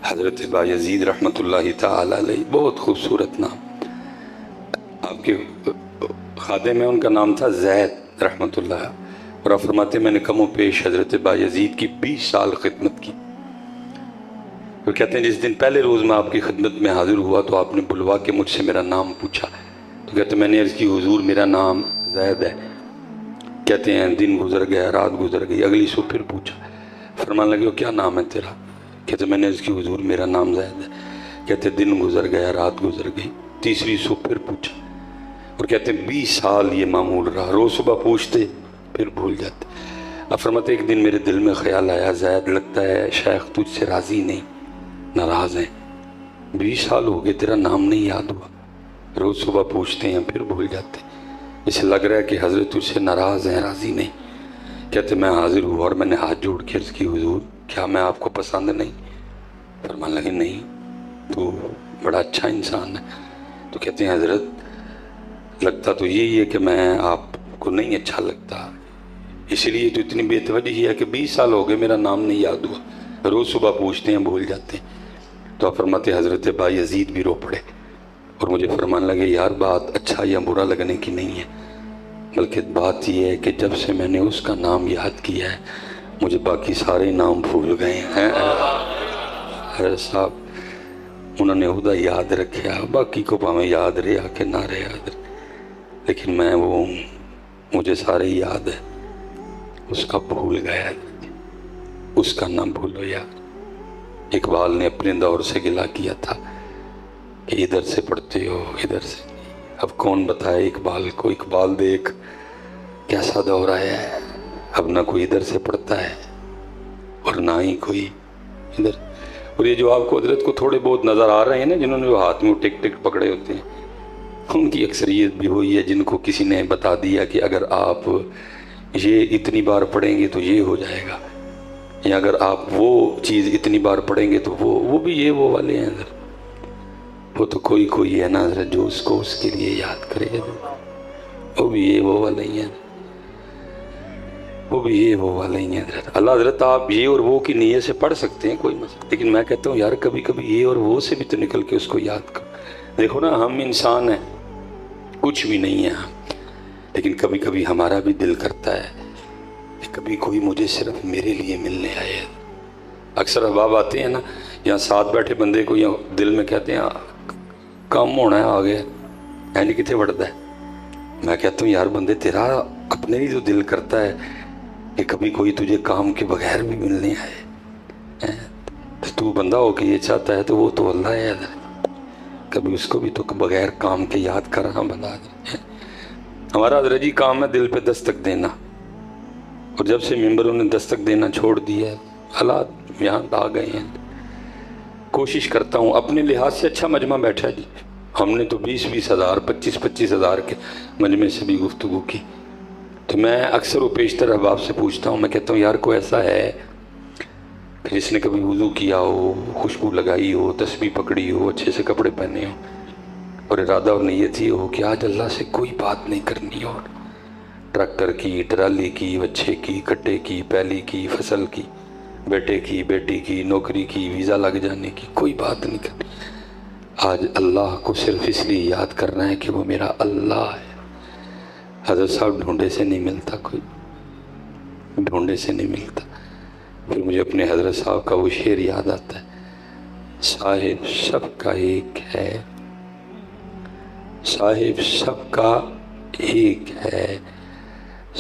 حضرت بایزید رحمۃ اللہ تعالی علیہ، بہت خوبصورت نام. آپ کے خادم میں ان کا نام تھا زید رحمۃ اللہ، اور آپ فرماتے میں نے کم و پیش حضرت بایزید کی 20 سال خدمت کی. وہ کہتے ہیں جس دن پہلے روز میں آپ کی خدمت میں حاضر ہوا تو آپ نے بلوا کے مجھ سے میرا نام پوچھا. تو کہتے ہیں میں نے عرض کی حضور میرا نام زید ہے. کہتے ہیں دن گزر گیا، رات گزر گئی، اگلی صبح پھر پوچھا. فرمانے لگے وہ کیا نام ہے تیرا؟ کہتے ہیں میں نے عرض کی حضور میرا نام زید ہے. کہتے ہیں دن گزر گیا، رات گزر گئی، تیسری صبح پھر پوچھا. اور کہتے ہیں 20 سال یہ معمول رہا، روز صبح پوچھتے پھر بھول جاتے. اب فرماتے ایک دن میرے دل میں خیال آیا، زید لگتا ہے شیخ تجھ سے راضی نہیں، ناراض ہیں. 20 سال ہو گئے تیرا نام نہیں یاد ہوا، روز صبح پوچھتے ہیں پھر بھول جاتے، اسے لگ رہا ہے کہ حضرت تجھ سے ناراض ہیں، راضی نہیں. کہتے میں حاضر ہوا اور میں نے ہاتھ جوڑ کے عرض کی حضور کیا میں آپ کو پسند نہیں؟ فرمان لگے نہیں، تو بڑا اچھا انسان ہے. تو کہتے ہیں حضرت لگتا تو یہی ہے کہ میں آپ کو نہیں اچھا لگتا، اس لیے تو اتنی بے توجہی ہے کہ 20 سال ہو گئے میرا نام نہیں یاد ہوا، روز صبح پوچھتے ہیں بھول جاتے ہیں. تو آپ فرماتے حضرت بایزید بھی رو پڑے اور مجھے فرمان لگے یار بات اچھا یا برا لگنے کی نہیں ہے، بلکہ بات یہ ہے کہ جب سے میں نے اس کا نام یاد کیا ہے مجھے باقی سارے نام بھول گئے ہیں. حضرت صاحب انہوں نے عہدہ یاد رکھا، باقی کو پاویں یاد رہا کہ نہ رہے یاد رہا، لیکن میں وہ مجھے سارے یاد ہے، اس کا بھول گیا، اس کا نام بھولو یار. اقبال نے اپنے دور سے گلہ کیا تھا کہ ادھر سے پڑھتے ہو ادھر سے. اب کون بتائے اقبال کو، اقبال دیکھ کیسا دور آیا ہے، اب نہ کوئی ادھر سے پڑھتا ہے اور نہ ہی کوئی ادھر. اور یہ جو آپ کو حضرت کو تھوڑے بہت نظر آ رہے ہیں نا، جنہوں نے وہ ہاتھ میں ٹک ٹک پکڑے ہوتے ہیں، ان کی اکثریت بھی وہی ہے جن کو کسی نے بتا دیا کہ اگر آپ یہ اتنی بار پڑھیں گے تو یہ ہو جائے گا، یا اگر آپ وہ چیز اتنی بار پڑھیں گے تو وہ بھی یہ وہ والے ہیں. حضرت وہ تو کوئی ہے نا حضرت جو اس کو اس کے لیے یاد کرے، وہ بھی یہ وہ والے ہی ہیں، وہ بھی یہ وہ والے ہی ہیں. حضرت اللہ حضرت آپ یہ اور وہ کی نیت سے پڑھ سکتے ہیں کوئی مسئلہ، لیکن میں کہتا ہوں یار کبھی کبھی یہ اور وہ سے بھی تو نکل کے اس کو یاد کر. دیکھو نا ہم انسان ہیں، کچھ بھی نہیں ہیں ہم، لیکن کبھی کبھی ہمارا بھی دل کرتا ہے کہ کبھی کوئی مجھے صرف میرے لیے ملنے آئے. اکثر احباب آتے ہیں نا، یہاں ساتھ بیٹھے بندے کو یا دل میں کہتے ہیں کام ہونا ہے آگے اینی کتنے بڑھتا ہے. میں کہتا ہوں یار بندے تیرا اپنے ہی جو دل کرتا ہے کہ کبھی کوئی تجھے کام کے بغیر بھی ملنے آئے، تو بندہ ہو کے یہ چاہتا ہے تو وہ تو اللہ ہے. کبھی اس کو بھی تو بغیر کام کے یاد کر رہا بندہ. ہمارا حضرت جی کام ہے دل پہ دستک دینا، اور جب سے ممبروں نے دستک دینا چھوڑ دیا حالات یہاں آ گئے ہیں. کوشش کرتا ہوں اپنے لحاظ سے اچھا مجمع بیٹھا جی، ہم نے تو 20-20 ہزار 25-25 ہزار کے مجمع سے بھی گفتگو کی. تو میں اکثر و بیشتر احباب سے پوچھتا ہوں، میں کہتا ہوں یار کوئی ایسا ہے کہ جس نے کبھی وضو کیا ہو، خوشبو لگائی ہو، تسبیح پکڑی ہو، اچھے سے کپڑے پہنے ہو، اور ارادہ اور نیت یہ ہو کہ آج اللہ سے کوئی بات نہیں کرنی، اور ٹریکٹر کی، ٹرالی کی، بچے کی، کٹے کی، پیلی کی، فصل کی، بیٹے کی، بیٹی کی، نوکری کی، ویزا لگ جانے کی، کوئی بات نہیں کرنی. آج اللہ کو صرف اس لیے یاد کرنا ہے کہ وہ میرا اللہ ہے. حضرت صاحب ڈھونڈے سے نہیں ملتا، کوئی ڈھونڈے سے نہیں ملتا. پھر مجھے اپنے حضرت صاحب کا وہ شعر یاد آتا ہے، صاحب سب کا ایک ہے، صاحب سب کا ایک ہے،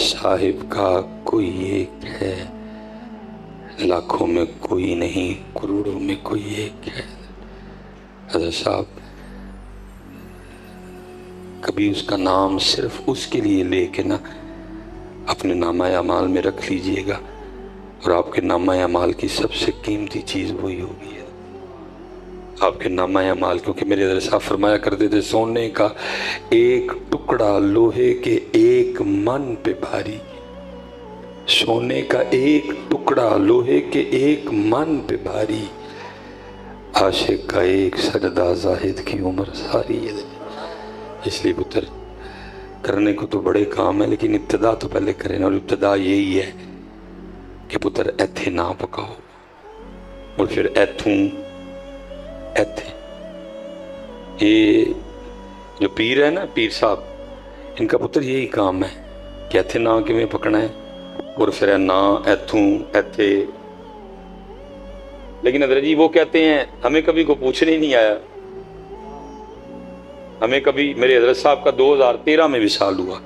صاحب کا کوئی ایک ہے، لاکھوں میں کوئی نہیں، کروڑوں میں کوئی ایک ہے. حضرت صاحب کبھی اس کا نام صرف اس کے لیے لے کے نا اپنے نامہ اعمال میں رکھ لیجئے گا، اور آپ کے نامہ اعمال کی سب سے قیمتی چیز وہی ہوگی آپ کے نامہ اعمال. کیونکہ میرے حضرت صاحب فرمایا کرتے تھے سونے کا ایک ٹکڑا لوہے کے ایک من پہ بھاری، سونے کا ایک ٹکڑا لوہے کے ایک من پہ بھاری، عاشق کا ایک سجدہ زاہد کی عمر ساری. اس لیے پتر کرنے کو تو بڑے کام ہیں، لیکن ابتدا تو پہلے کریں، اور ابتدا یہی ہے کہ پتر ایتھے نہ پکاؤ، اور پھر ایتھوں ایتھے یہ جو پیر ہے نا، پیر صاحب، ان کا پتر یہی کام ہے کہ ایتھے نا کیویں پکڑنا ہے اور پھر نا ایتھوں ایتھے. لیکن حضرت جی وہ کہتے ہیں ہمیں کبھی کو پوچھنے ہی نہیں آیا. ہمیں کبھی، میرے حضرت صاحب کا 2013 میں وصال ہوا،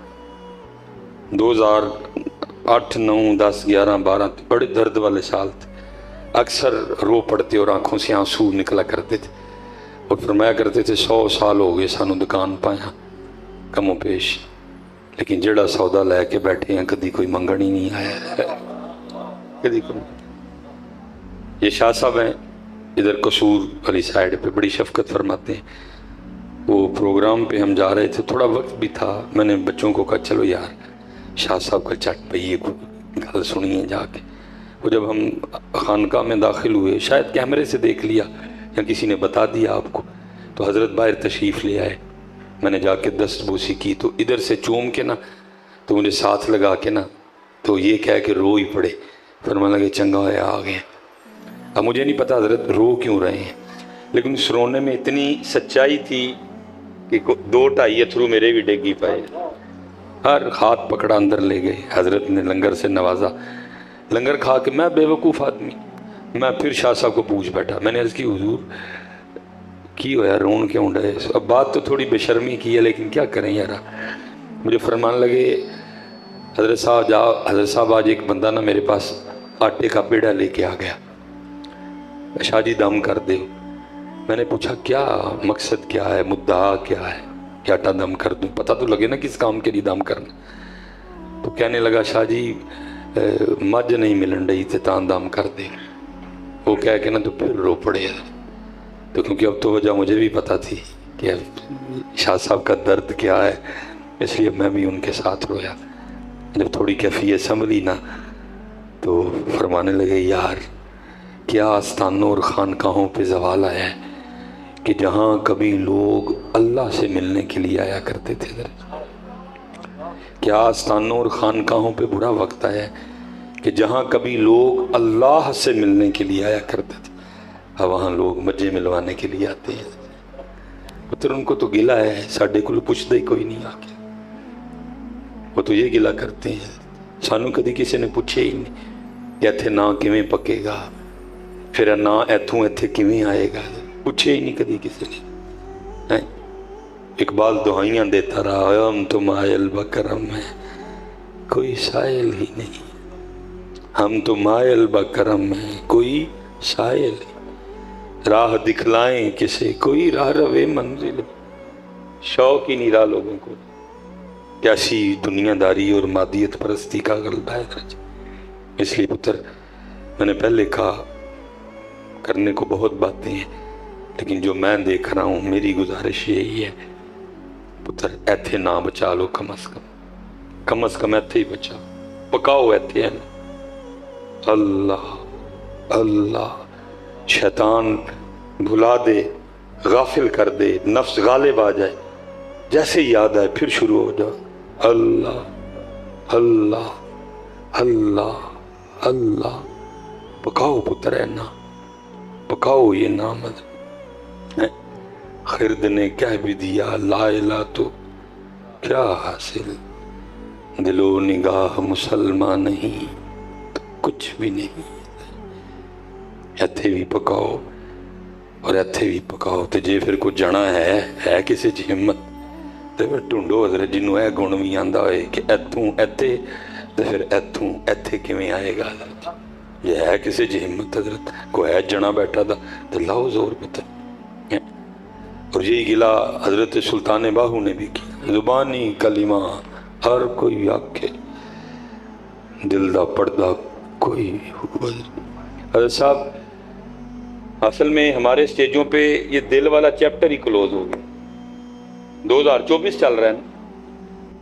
2008 9 10 11 12 بڑے درد والے سال تھے. اکثر رو پڑتے اور آنکھوں سے آنسو نکلا کرتے تھے اور فرمایا کرتے تھے 100 سال ہو گئے سانو دکان پایا کم و بیش، لیکن جڑا سودا لے کے بیٹھے ہیں کدی کوئی منگن ہی نہیں آیا. کدی کوئی. یہ شاہ صاحب ہیں ادھر قصور والی سائیڈ پہ، بڑی شفقت فرماتے ہیں. وہ پروگرام پہ ہم جا رہے تھے، تھوڑا وقت بھی تھا، میں نے بچوں کو کہا چلو یار شاہ صاحب کا چٹ پئیے کو گل سنیے جا کے. وہ جب ہم خانقاہ میں داخل ہوئے، شاید کیمرے سے دیکھ لیا یا کسی نے بتا دیا آپ کو، تو حضرت باہر تشریف لے آئے. میں نے جا کے دست بوسی کی تو ادھر سے چوم کے نا تو مجھے ساتھ لگا کے نا تو یہ کہہ کے رو ہی پڑے. فرمانے لگے چنگا ہوا آ گئے. اب مجھے نہیں پتا حضرت رو کیوں رہے ہیں، لیکن اس رونے میں اتنی سچائی تھی کہ 2-2.5 اتھرو میرے بھی ڈگی پائے. ہر ہاتھ پکڑا اندر لے گئے. حضرت نے لنگر سے نوازا. لنگر کھا کے میں بے وقوف آدمی، میں پھر شاہ صاحب کو پوچھ بیٹھا. میں نے عرض کی حضور کی ہوا رون کیوں ڈے؟ اب بات تو تھوڑی بے شرمی کی ہے لیکن کیا کریں یار. مجھے فرمان لگے حضرت صاحب آج ایک بندہ نا میرے پاس آٹے کا پیڑا لے کے آ گیا، شاہ جی دم کر دے. میں نے پوچھا کیا مقصد کیا ہے، مدعا کیا ہے کہ آٹا دم کر دوں، پتہ تو لگے نا کس کام کے لیے دم کرنا. تو کہنے لگا شاہ جی مجھ نہیں ملن رہی تھے تاں دم کر دے. وہ کہہ کے نا تو پھر رو پڑے. تو کیونکہ اب تو وجہ مجھے بھی پتہ تھی کہ شاہ صاحب کا درد کیا ہے، اس لیے میں بھی ان کے ساتھ رویا. جب تھوڑی کیفیت سنبھلی نا تو فرمانے لگے یار کیا آستانوں اور خانقاہوں پہ زوال آیا ہے کہ جہاں کبھی لوگ اللہ سے ملنے کے لیے آیا کرتے تھے. کیا آستانوں اور خانقاہوں پہ برا وقت آیا ہے کہ جہاں کبھی لوگ اللہ سے ملنے کے لیے آیا کرتے تھے، اب وہاں لوگ مجھے ملوانے کے لیے آتے ہیں. پتر ان کو تو گلا ہے، ساڈے کو پوچھتا ہی کوئی نہیں آ کے. وہ تو یہ گلا کرتے ہیں، سانو کدی کسی نے پوچھے ہی نہیں کہ ایتھے نا کیویں پکے گا، پھر نا ایتھوں ایتھے کیویں آئے گا، پوچھے ہی نہیں کدی کسی نے. اقبال دعائیاں دیتا رہا ہم تو مائل بکرم ہیں کوئی سائل ہی نہیں، ہم تو مائل بکرم ہیں کوئی سائل ہی، راہ دکھلائیں کسے کوئی راہ روے منزل. شوق ہی نہیں رہا لوگوں کو، کیسی دنیا داری اور مادیت پرستی کا غلبہ ہے. اس لیے پتر میں نے پہلے کہا کرنے کو بہت باتیں ہیں، لیکن جو میں دیکھ رہا ہوں میری گزارش یہی ہے پتر ایتھے نہ بچا لو، کم از کم ایتھے ہی بچا پکاؤ ایتھے ہیں. اللہ اللہ شیطان بھلا دے، غافل کر دے، نفس غالب آ جائے، جیسے یاد آئے پھر شروع ہو جاؤ اللہ اللہ اللہ اللہ. پکاؤ پتر ہے نا، پکاؤ یہ نام. خرد نے کہہ بھی دیا لا الہ تو کیا حاصل، دل و نگاہ مسلمان نہیں تو کچھ بھی نہیں. ایتھے بھی پکاؤ اور ایتھے بھی پکاؤ. تو جے پھر کوئی جنا ہے کسی چ ہمت تو پھر ڈھونڈو حضرت جنوں اے گن بھی آندا ہوئے کہ ایتھوں ایتھے تو پھر ایتھوں ایتھے کیویں آئے گا. یہ ہے کسی چ ہمت حضرت کوئی ہے جنا بیٹھا تھا تو لاؤ زور پتر. اور یہی گلا حضرت سلطان باہو نے بھی کیا، زبانی کلمہ ہر کوئی آکھے دل دا پردہ کوئی. حضرت صاحب اصل میں ہمارے سٹیجوں پہ یہ دل والا چیپٹر ہی کلوز ہو گیا. 2024 چل رہا ہے نا،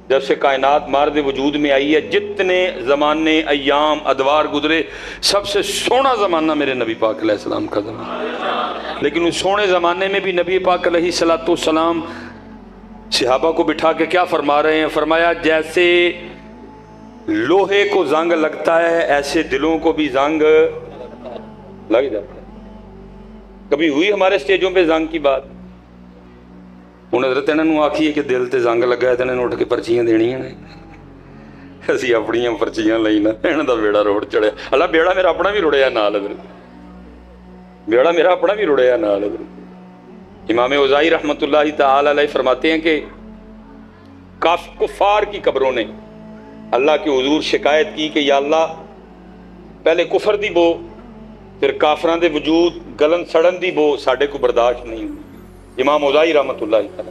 جب سے کائنات مارد وجود میں آئی ہے، جتنے زمانے ایام ادوار گزرے، سب سے سونا زمانہ میرے نبی پاک علیہ السلام کا زمانہ. لیکن اس سونے زمانے میں بھی نبی پاک علیہ السلام صحابہ کو بٹھا کے کیا فرما رہے ہیں؟ فرمایا جیسے لوہے کو زنگ لگتا ہے ایسے دلوں کو بھی زنگ لگ جاتا ہے. کبھی ہوئی ہمارے سٹیجوں پہ زنگ کی بات؟ ہوں حضرت انہوں آخی ہے کہ دل تے زنگ لگا ہے تو انہوں اٹھ کے پرچیاں دینیاں نے، اسی اپنی پرچیاں لئی نا، انہوں دا بیڑا روڑ چڑھیا۔ اللہ بیڑا میرا اپنا بھی رڑیا نال حضرت، بیڑا میرا اپنا بھی رڑیا نال حضرت۔ امام اوزائی رحمۃ اللہ تعالی علیہ فرماتے ہیں کہ کفار کی قبروں نے اللہ کے حضور شکایت کی کہ یا اللہ پہلے کفر دی بو، پھر کافران دے وجود گلن سڑن دی بو ساڑھے کو برداشت نہیں ہوئی۔ امام اوزائی رحمۃ اللہ تعالی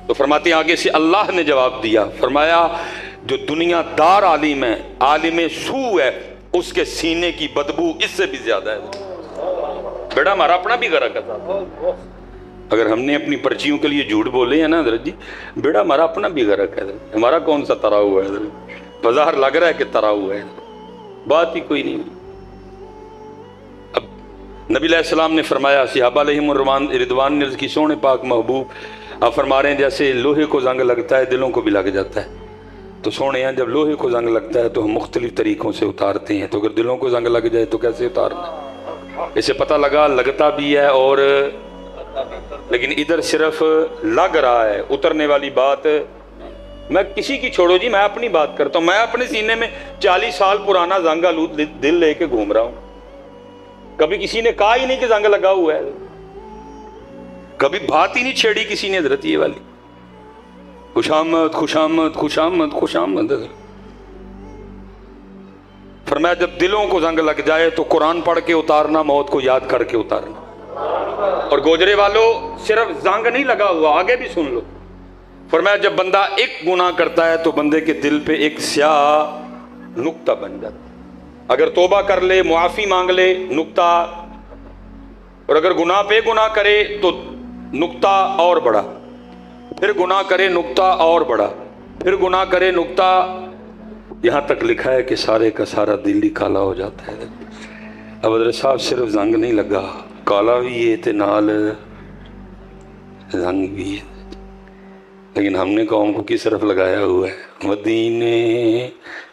تو فرماتے ہیں آگے سے اللہ نے جواب دیا، فرمایا جو دنیا دار عالم ہے، عالم سو ہے، اس کے سینے کی بدبو اس سے بھی زیادہ ہے۔ بیڑا ہمارا اپنا بھی غرق ہے۔ اگر ہم نے اپنی پرچیوں کے لیے جھوٹ بولے ہیں نا حضرت جی، بیڑا ہمارا اپنا بھی غرق ہے حضرت۔ ہمارا کون سا ترا ہوا ہے حضرت؟ بظاہر لگ رہا ہے کہ ترا ہوا ہے، بات ہی کوئی نہیں۔ اب نبی علیہ السلام نے فرمایا، صحابہ علیہم رضوان نے کی سونے پاک محبوب آپ فرما رہے ہیں جیسے لوہے کو زنگ لگتا ہے دلوں کو بھی لگ جاتا ہے، تو سونے ہیں جب لوہے کو زنگ لگتا ہے تو ہم مختلف طریقوں سے اتارتے ہیں، تو اگر دلوں کو زنگ لگ جائے تو کیسے اتارنا؟ اسے پتہ لگا لگتا بھی ہے اور لیکن ادھر صرف لگ رہا ہے، اترنے والی بات میں کسی کی چھوڑو جی، میں اپنی بات کرتا ہوں۔ میں اپنے سینے میں 40 سال پرانا زنگ آلود دل لے کے گھوم رہا ہوں، کبھی کسی نے کہا ہی نہیں کہ زنگ لگا ہوا ہے، کبھی بات ہی نہیں چھیڑی کسی نے حضرت یہ والی۔ خوش آمد خوش آمد خوش آمد خوش آمد۔ فرمایا جب دلوں کو زنگ لگ جائے تو قرآن پڑھ کے اتارنا، موت کو یاد کر کے اتارنا۔ اور گوجرے والوں صرف زنگ نہیں لگا ہوا، آگے بھی سن لو۔ فرمایا جب بندہ ایک گناہ کرتا ہے تو بندے کے دل پہ ایک سیاہ نقطہ بن جاتا ہے، اگر توبہ کر لے معافی مانگ لے نقطہ، اور اگر گناہ پہ گناہ کرے تو نقطہ اور بڑا، پھر گناہ کرے نقطہ اور بڑا، پھر گناہ کرے نقطہ، یہاں تک لکھا ہے کہ سارے کا سارا دل ہی کالا ہو جاتا ہے۔ اب حضرت صاحب صرف زنگ نہیں لگا، کالا بھی ہے تے نال زنگ بھی ہے، لیکن ہم نے قوم کو کس طرف لگایا ہوا ہے؟ مدینے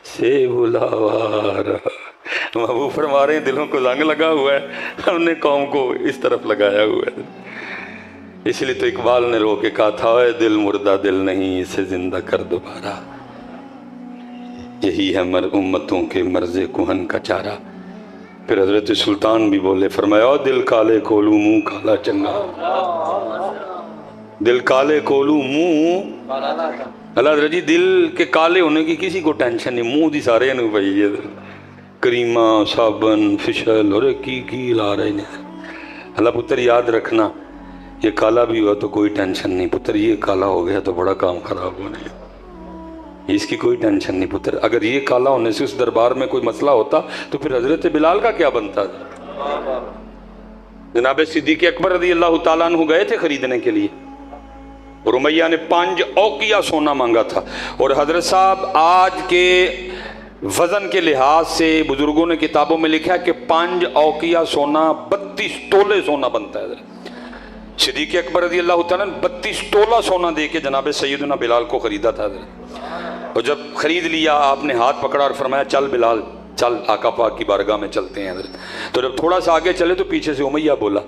سے بلاوا رہا۔ محبوب فرما رہے ہیں دلوں کو زنگ لگا ہوا ہے، ہم نے قوم کو اس طرف لگایا ہوا ہے۔ اس لیے تو اقبال نے رو کے کہا تھا اے دل مردہ دل نہیں اسے زندہ کر دوبارہ، یہی ہے امتوں کے مرض کہن کا چارہ۔ پھر حضرت سلطان بھی بولے، فرمایا دل کالے کولو منہ کالا چنگا، دل کالے کولو منہ اللہ حضرت جی دل کے کالے ہونے کی کسی کو ٹینشن نہیں، منہ دی سارے انہوں پہی ہے، کریمہ صابن فشل اور کی لا رہے ہیں۔ اللہ پتر یاد رکھنا یہ کالا بھی ہوا تو کوئی ٹینشن نہیں پتر، یہ کالا ہو گیا تو بڑا کام خراب ہونے گا، اس کی کوئی ٹینشن نہیں پتر۔ اگر یہ کالا ہونے سے اس دربار میں کوئی مسئلہ ہوتا تو پھر حضرت بلال کا کیا بنتا تھا؟ جناب صدیق اکبر رضی اللہ تعالیٰ عنہ گئے تھے خریدنے کے لیے، اور امیہ نے 5 اوقیہ سونا مانگا تھا، اور حضرت صاحب آج کے وزن کے لحاظ سے بزرگوں نے کتابوں میں لکھا ہے کہ 5 اوقیہ سونا 32 تولے سونا بنتا ہے۔ صدیق اکبر رضی اللہ تعالیٰ نے 32 تولہ سونا دے کے جناب سیدنا بلال کو خریدا تھا حضرت، اور جب خرید لیا آپ نے ہاتھ پکڑا اور فرمایا چل بلال چل آقا پاک کی بارگاہ میں چلتے ہیں حضرت۔ تو جب تھوڑا سا آگے چلے تو پیچھے سے امیہ بولا،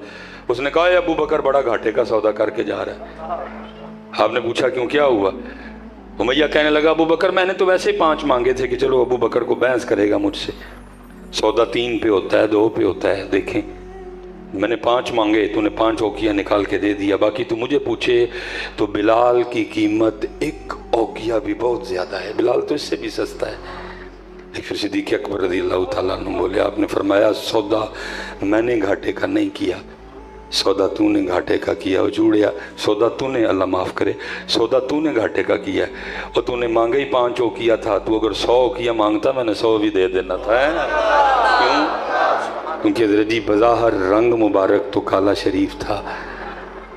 اس نے کہا اے ابو بکر بڑا گھاٹے کا سودا کر کے جا رہا ہے۔ آپ نے پوچھا کیوں کیا ہوا؟ امیہ کہنے لگا ابو بکر میں نے تو ویسے ہی 5 مانگے تھے کہ چلو ابو بکر کو بحث کرے گا مجھ سے، سودا 3 پہ ہوتا ہے 2 پہ ہوتا ہے، دیکھیں میں نے 5 مانگے تو نے 5 اوقیہ نکال کے دے دیا، باقی تو مجھے پوچھے تو بلال کی قیمت 1 اوقیہ بھی بہت زیادہ ہے، بلال تو اس سے بھی سستا ہے۔ پھر صدیق اکبر رضی اللہ تعالیٰ عنہ بولے، آپ نے فرمایا سودا میں نے گھاٹے کا نہیں کیا، سودا تو نے گھاٹے کا کیا، اور جوڑیا سودا تو نے اللہ معاف کرے سودا تو نے گھاٹے کا کیا ہے، اور تو نے مانگا ہی 5 اوقیہ تھا، تو اگر 100 اوقیہ مانگتا میں نے 100 بھی دے دینا تھا۔ کیوں؟ کیونکہ حضرت جی بظاہر رنگ مبارک تو کالا شریف تھا،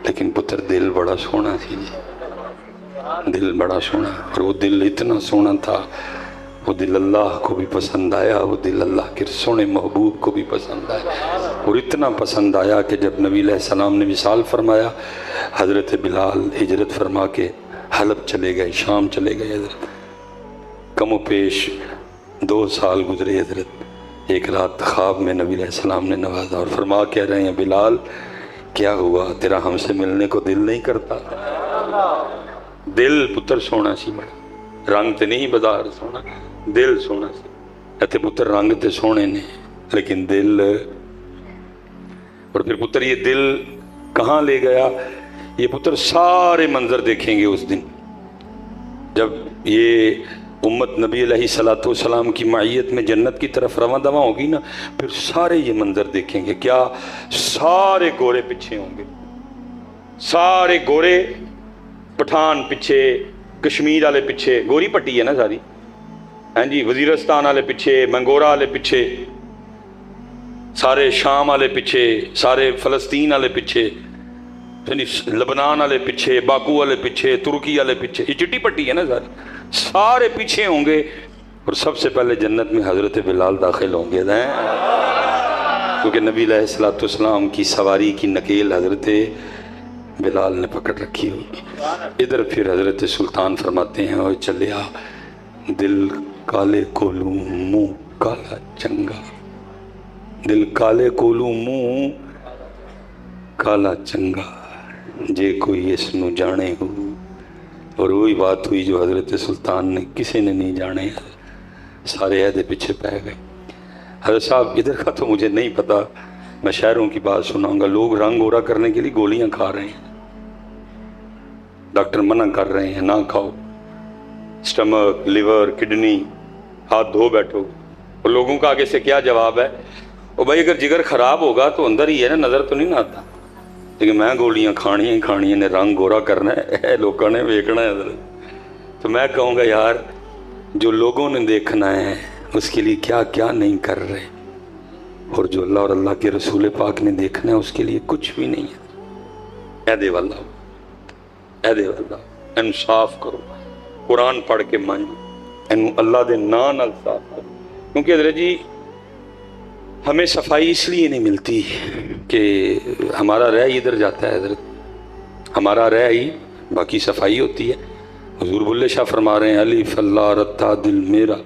لیکن پتر دل بڑا سونا تھی جی، دل بڑا سونا، اور وہ دل اتنا سونا تھا، وہ دل اللہ کو بھی پسند آیا، وہ دل اللہ کے سونے محبوب کو بھی پسند آیا، اور اتنا پسند آیا کہ جب نبی علیہ السلام نے وصال فرمایا حضرت بلال ہجرت فرما کے حلب چلے گئے، شام چلے گئے حضرت، کم و پیش 2 سال گزرے حضرت۔ ایک رات خواب میں نبی علیہ السلام نے نوازا اور فرما کہہ رہے ہیں بلال کیا ہوا تیرا ہم سے ملنے کو دل نہیں کرتا؟ دل پتر سونا سی بڑا، رنگ تے نہیں بازار سونا، دل سونا سی۔ ایتھے پتر رنگ تے سونے نے لیکن دل، اور پھر پتر یہ دل کہاں لے گیا؟ یہ پتر سارے منظر دیکھیں گے اس دن جب یہ امت نبی علیہ السلام کی معیت میں جنت کی طرف رواں دواں ہوگی نا، پھر سارے یہ منظر دیکھیں گے۔ کیا؟ سارے گورے پیچھے ہوں گے، سارے گورے، پٹھان پیچھے، کشمیر والے پیچھے، گوری پٹی ہے نا ساری، ہاں جی، وزیرستان والے پیچھے، منگورا والے پیچھے، سارے شام والے پیچھے، سارے فلسطین والے پیچھے، لبنان والے پیچھے، باکو والے پیچھے، ترکی والے پیچھے، یہ چٹی پٹی ہے نا ساری، سارے پیچھے ہوں گے۔ اور سب سے پہلے جنت میں حضرت بلال داخل ہوں گے، کیونکہ نبی علیہ السلام کی سواری کی نکیل حضرت بلال نے پکڑ رکھی ہوگی۔ ادھر پھر حضرت سلطان فرماتے ہیں اور چلیا دل کالے کولوں منہ کالا چنگا، دل کالے کولوں منہ کالا چنگا، جے کوئی اس نو جانے ہو۔ اور وہی بات ہوئی جو حضرت سلطان نے کسی نے نہیں جانے، سارے عہدے پیچھے پہ گئے۔ حضرت صاحب ادھر کا تو مجھے نہیں پتا، میں شہروں کی بات سناؤں گا، لوگ رنگ گورا کرنے کے لیے گولیاں کھا رہے ہیں، ڈاکٹر منع کر رہے ہیں نہ کھاؤ، سٹمک، لیور، کڈنی، ہاتھ دھو بیٹھو۔ اور لوگوں کا آگے سے کیا جواب ہے؟ او بھائی اگر جگر خراب ہوگا تو اندر ہی ہے نا، نظر تو نہیں آتا، لیکن میں گولیاں کھانیاں ہی کھانیاں نے، رنگ گورا کرنا ہے، لوگوں نے ویکھنا ہے۔ تو میں کہوں گا یار جو لوگوں نے دیکھنا ہے اس کے لیے کیا کیا نہیں کر رہے، اور جو اللہ اور اللہ کے رسول پاک نے دیکھنا ہے اس کے لیے کچھ بھی نہیں ہے۔ عہدے والا، عہدے والا، انصاف کرو، قرآن پڑھ کے مانو، اینو اللہ دے نام نال صاف کرو۔ کیونکہ حضرت جی ہمیں صفائی اس لیے نہیں ملتی کہ ہمارا رہ ادھر جاتا ہے، حضرت ہمارا رہ ہی، باقی صفائی ہوتی ہے۔ حضور بلے شاہ فرما رہے ہیں الف اللہ رتا دل میرا،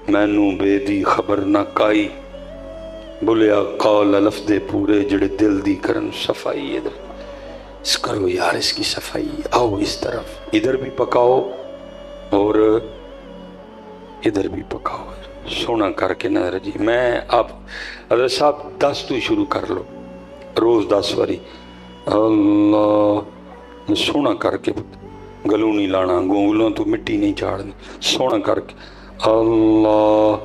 مینو بے دی خبر نہ کائی، بولیا قول لفظ پورے جڑے دل دی کرن صفائی۔ ادھر اس کرو یار، اس کی صفائی، آؤ اس طرف، ادھر بھی پکاؤ اور ادھر بھی پکاؤ، سونا کر کے نظر جی۔ میں آپ حضرت صاحب 10 تو شروع کر لو، روز 10 واری اللہ، سونا کر کے، گلوں نہیں لانا، گونگلوں تو مٹی نہیں چاڑنی، سونا کر کے اللہ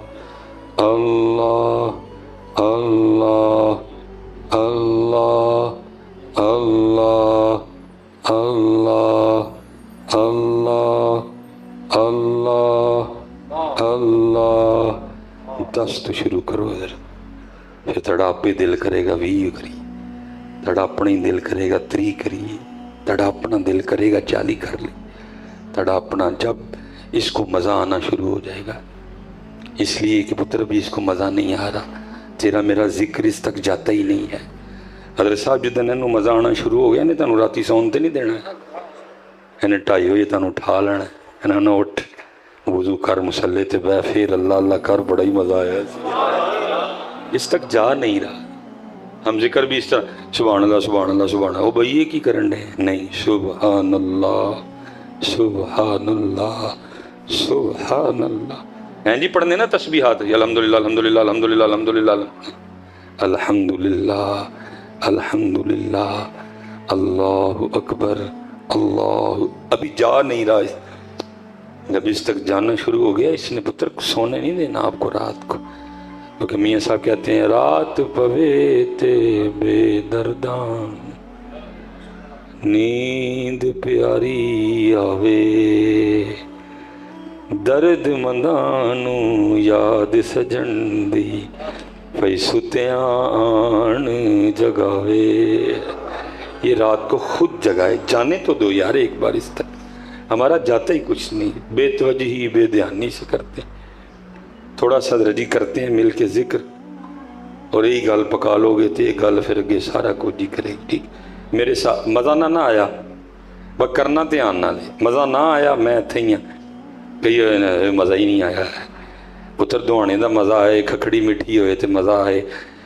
اللہ اللہ اللہ اللہ اللہ اللہ اللہ اللہ، 10 تو شروع کرو ادھر۔ پھر تڑا آپ دل کرے گا 20 کری، تڑا اپنا ہی دل کرے گا 30 کریے، تڑا اپنا دل کرے گا 40 کر لے، تڑا اپنا، جب اس کو مزہ آنا شروع ہو جائے گا، اس لیے کہ پتر بھی اس کو مزہ نہیں آ رہا، تیرا میرا ذکر اس تک جاتا ہی نہیں ہے۔ حضرت صاحب جدن انہوں مزہ آنا شروع ہو گیا نہیں، تنہوں راتی سون تے نہیں دینا ہے، انہیں 2:30 بجے تنہوں اٹھا لینا ہے، انہوں نے اٹھ وضو کر، مسلے تے بے، پھر اللہ اللہ کر، بڑا ہی مزہ آیا، اس تک جا نہیں رہا۔ ہم ذکر بھی اس طرح سبحان اللہ سبحان اللہ سبحان اللہ، او بھئی یہ کی کرن دے؟ نہیں، سبحان اللہ سبحان اللہ سبحان اللہ، ہیں جی پڑھنے نا تسبیحات، الحمدللہ الحمدللہ الحمدللہ الحمدللہ الحمدللہ الحمدللہ اللہ اکبر اللہ، ابھی جا نہیں رہا۔ جب اس تک جانا شروع ہو گیا، اس نے پتر کو سونے نہیں دینا آپ کو رات کو، کیونکہ میاں صاحب کہتے ہیں رات پوے تے بے دردان، نیند پیاری آوے، درد مندانو یاد سجن دی، پئی ستیاں آن جگاوے۔ یہ رات کو خود جگائے، جانے تو دو یار ایک بار اس تک، ہمارا جاتا ہی کچھ نہیں، بے توجہی بے دھیانی سے کرتے ہیں، تھوڑا سا رجی کرتے ہیں مل کے ذکر، اور یہی گل پکا لو گے تو یہ گل پھر اگے سارا کچھ ہی کرے گی۔ ٹھیک میرے ساتھ مزہ نہ آیا بس کرنا دھیان نہ لے، مزہ نہ آیا میں اتھے ہی ہاں، کئی مزہ ہی نہیں آیا ہے، پتر دوانے دا مزہ آئے، کھکھڑی مٹھی ہوئے تو مزہ آئے،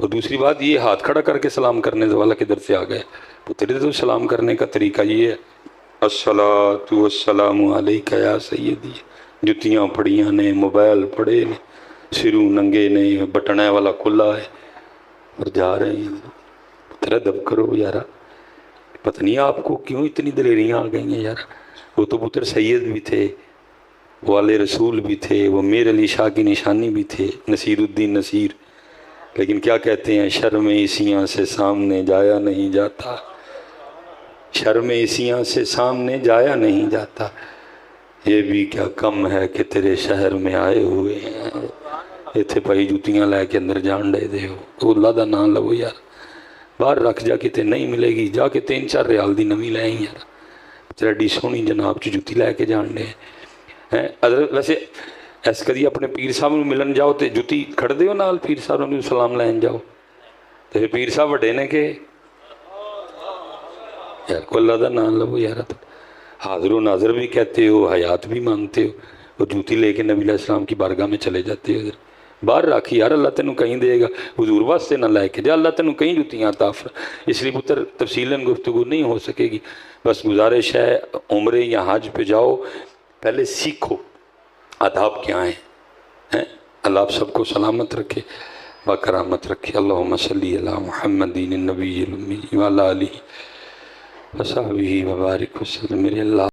اور دوسری بات یہ ہاتھ کھڑا کر کے سلام کرنے والا کدھر سے آ گیا؟ تو تیرے تو سلام کرنے کا طریقہ یہ ہے الصلاۃ والسلام علیک یا سیدی، جتیاں پڑیاں نے، موبائل پڑے نے، سروں ننگے نے، بٹنے والا کھلا ہے اور جا رہے ہیں۔ تیرا دب کرو یارا، پتہ نہیں آپ کو کیوں اتنی دلیریاں آ گئی ہیں یار۔ وہ تو پتر سید بھی تھے، والے رسول بھی تھے، وہ میر علی شاہ کی نشانی بھی تھے، نصیر الدین نصیر، لیکن کیا کہتے ہیں؟ شرم عیسیاں سے سامنے جایا نہیں جاتا، شرم عیسیاں سے سامنے جایا نہیں جاتا، یہ بھی کیا کم ہے کہ تیرے شہر میں آئے ہوئے ہیں، ایتھے پائی جوتیاں لے کے اندر جان ڈے دے ہو، تو اللہ دا نام لو یار، باہر رکھ جا کے تے نہیں ملے گی، جا کے 3-4 ریال دی نمی لے آئی یار، تیرا ڈی سونی جناب چ جوتی لے کے جان ڈے ہیں۔ ویسے ایس کری اپنے پیر صاحب نو ملن جاؤ تے جوتی کھڑ دیو نال پیر صاحب نو سلام لین جاؤ، تے پیر صاحب وڈے نے کہ یار کو اللہ دا نام لو یار، حاضر و ناظر بھی کہتے ہو، حیات بھی مانتے ہو، اور جوتی لے کے نبی علیہ السلام کی بارگاہ میں چلے جاتے ہو، باہر راکھی یار، اللہ تینوں کہیں دے گا، حضور واسطے نہ لے کے جا، اللہ تینوں کہیں جوتیاں عطا فرمائے۔ اس لیے پتر تفصیلاً گفتگو نہیں ہو سکے گی، بس گزارش ہے عمرے یا حج پہ جاؤ پہلے سیکھو آداب کیا ہیں۔ اللہ آپ سب کو سلامت رکھے، باکرامت رکھے۔ اللہم صلی علی محمد النبی الامی وعلی آلہ وصحبہ وبارک وسلم۔ میرے اللہ